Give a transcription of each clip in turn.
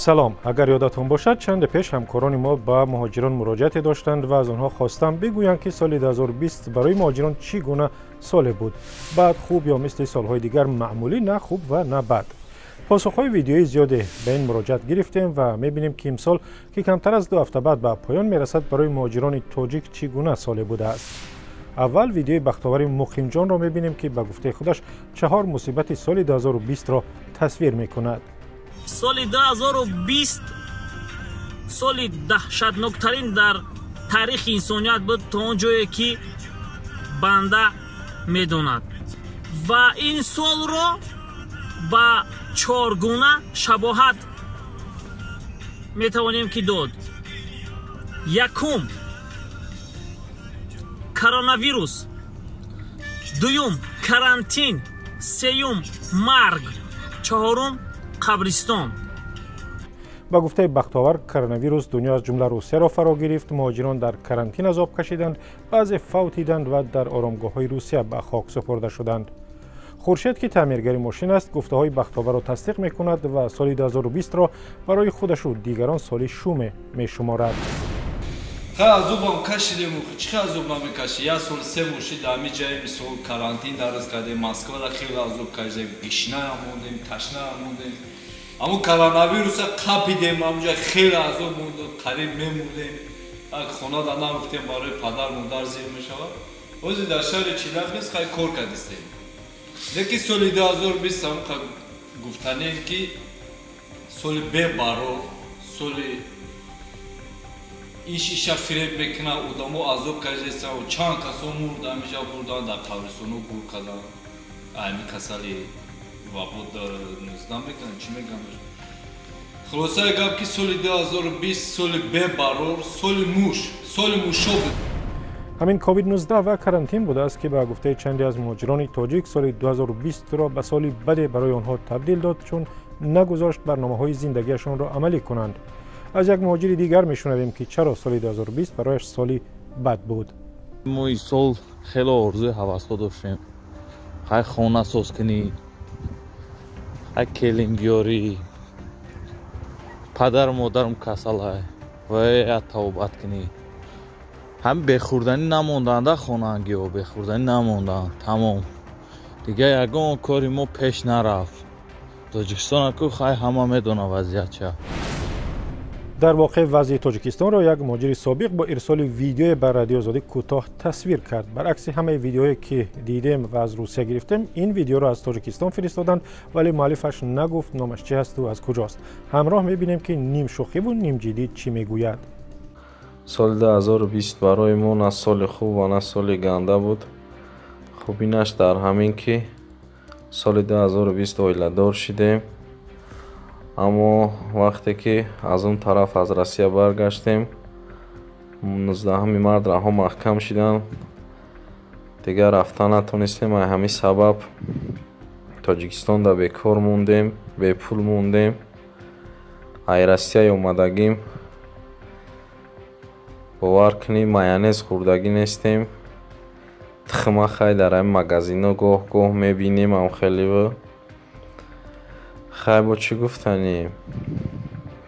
سلام، اگر یادتون باشد چند پیش همکاران ما به مهاجران مراجعت داشتند و از آنها خواستم بگویند که سال 2020 برای مهاجران چی گونه سال بود. بعد خوب یا مثل سالهای دیگر معمولی، نه خوب و نه بد. پاسخهای ویدیویی زیادی به این مراجعت گرفتیم و میبینیم که امسال که کمتر از 2 هفته بعد به پایان میرسد برای مهاجران تاجیک چی گونه سال بوده است. اول ویدیوی بختاور مقیم جان را میبینیم که به گفته خودش 4 مصیبت سال 2020 را تصویر میکند. سال 2020 سال دهشتناکترین در تاریخ انسانیت بود تا اونجایی که بنده میدوند و این سال را با 4 گونه شباهت میتوانیم که داد. یکم کرونا-ویروس، دوم карантин، سوم مرگ، چهارم قبرستان. با گفته بختاور کرونا-ویروس دنیا از جمله روسیه را فرا گرفت. مهاجران در کرانتین عذاب کشیدند، بعضی فوتیدند و در آرامگاه‌های روسیه به خاک سپرده شدند. خورشید که تعمیرگر ماشین است گفته های بختاور را تصدیق میکند و سال 2020 را برای خودش و دیگران سال شوم میشمارد. азубам кашидем чӣ азуб намекаши як сол се мошид ҳами ҷаи мисол карантин дарз кардем москвада хеле азуб кашидем гишнаам мондем ташнаам мондем аммо коронавируса қапидем амҷа хеле азуб мондем қариб мемурдем як хонада нарафтем барои падар модар зир мешавад ози дар шаҳри чилабис хай кор кардистем лекин соли 2020 ҳам гуфтанем ки соли бебарор соли این شیشه فریب میکنه آدمو عذاب کردن و چند کسا مرد همیشه بردن در قبرستانو گور کردن همین کسالی وابود نزدن میکنن چی میگن خلاصه گفت که سال 2020 سال ببرار سال موشا بود. همین کووید 19 و کرانتین بوده است که به گفته چندی از مهاجران تاجیک سال 2020 را به سالی بدی برای آنها تبدیل داد چون نگذاشت برنامه‌های زندگیشان را عملی کنند. از یک مهاجر دیگر میشنویم که چرا سال 2020 برایش سالی بد بود. ما این سال خیلی آرزوی هوس‌ها داشتیم. خیلی خانه ساز کنی، خیلی کلیم بیاری، پدر و مادرم کسل های و یا توبت کنی. هم بخوردنی نموندن در خانگی و بخوردنی نموندن تمام. دیگه یکان کاری ما پیش نرفت. تاجیکستان که خیلی همه میدونه وضعیت چه. در واقع وضع تاجیکستان را یک مهاجر سابق با ارسال ویدیوی بر رادیو آزادی کوتاه تصویر کرد. برعکس همه ویدیوهایی که دیدیم و از روسیه گرفتیم، این ویدیو را از تاجیکستان فرستادند ولی مؤلفش نگفت نامش چی است و از کجاست. همراه می‌بینیم که نیم شوخی و نیم جدی چی میگوید. سال 2020 برای ما نه سال خوب و نه سال گنده بود. خوبینش در همین که سال 2020 اویله‌دار شدیم. اما وقتی که از اون طرف از روسیه برگشتیم 19 مرد رها محکم شدن دیگر رفتن نتونستیم همین سبب تاجیکستان در بیکار موندیم به پول موندیم ای روسیه اومدگیم باور کنیم مایونز خوردگی نیستیم تخمه خیلی در این مغازینا گاه میبینیم هم خیلی خیلی با چی گفتنیم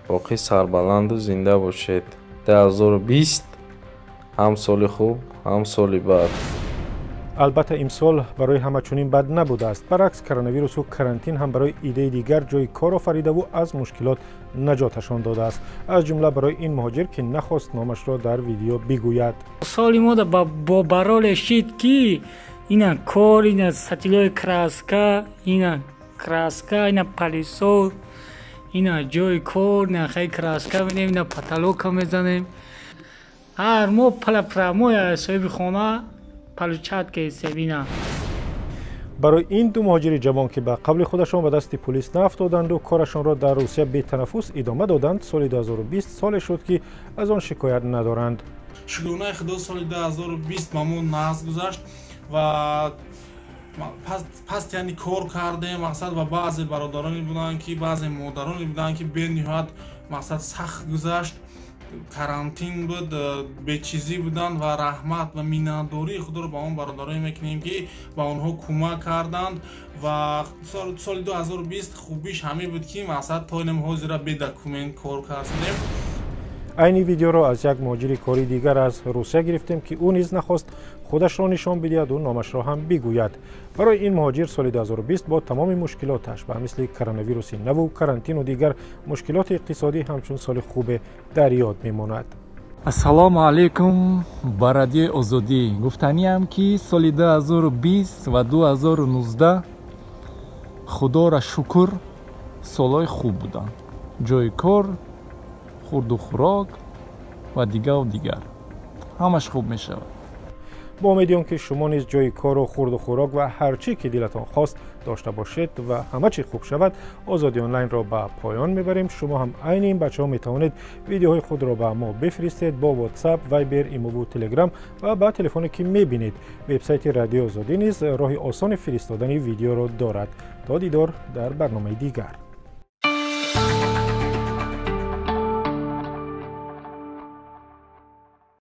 باقی سربلند و زنده باشید. 2020 هم سال خوب هم سال بد. البته امسال برای همه چنین بد نبوده است. برعکس کرونا-ویروس و کرانتین هم برای ایده دیگر جای کار آفریده و از مشکلات نجاتشان داده است. از جمله برای این مهاجر که نخواست نامش را در ویدیو بگوید. سال ما با برال شید که اینا کار اینا سطیلای کراسکا اینا پالیسول اینا جای کار نه خیلی کراسکا بینیم اینا پتالوکا میزنیم هر مو پلپراموی صاحب خانه پلوچت که سبینا. برای این دو مهاجر جوان که به قبل خودشان به دست پلیس نافتادند و کارشان را در روسیه بی تنفس ادامه دادند سال 2020 سال شد که از آن شکایت ندارند. شکرانه خدا سال 2020 مامون ناز گذشت و پس یعنی کار کردیم مقصد و بعضی برادرانی بودن که بعضی مادرانی بودن که به نهایت مقصد سخت گذشت карантин буд, бечизӣ буданд ва раҳмат ва миннатдории худро ба он бародарон мекунем, ки ба онҳо кӯмак карданд ва соли 2020 хубиш ҳамин буд, ки мақсад тоинем ҳозира бедокумент кор кардем. айни видеоро аз як муҳоҷири кори дигар аз русия гирифтем, ки ӯ низ нахост худашро нишон бидиҳад ва номашро ҳам бигӯяд. барои ин муҳоҷир соли 2020 бо тамоми мушкилоташ ба мисли коронавируси наву карантину дигар мушкилоти иқтисодӣ ҳамчун соли хубе дар ёд мемонад. ассалому алайкум ба радиои озодӣ. гуфтаниам ки соли 2020 ва 2019 худоро шукр солҳои хуб буданд. ҷои кор, хурду хӯрок ва дигар ҳамаш хуб мешавад. با امیدیم که شما نیز جای کار و خورد و خوراک و هر چی که دلتان خواست داشته باشید و همه چی خوب شود. آزادی آنلاین را به پایان میبریم. شما هم عین این بچه ها میتوانید ویدیوهای خود را به ما بفرستید با واتساپ، وایبر، ایمو و تلگرام و با تلفنی که میبینید. وبسایت رادیو آزادی نیز راه آسان فرستادن ویدیو را دارد. تا دیدار در برنامه دیگر.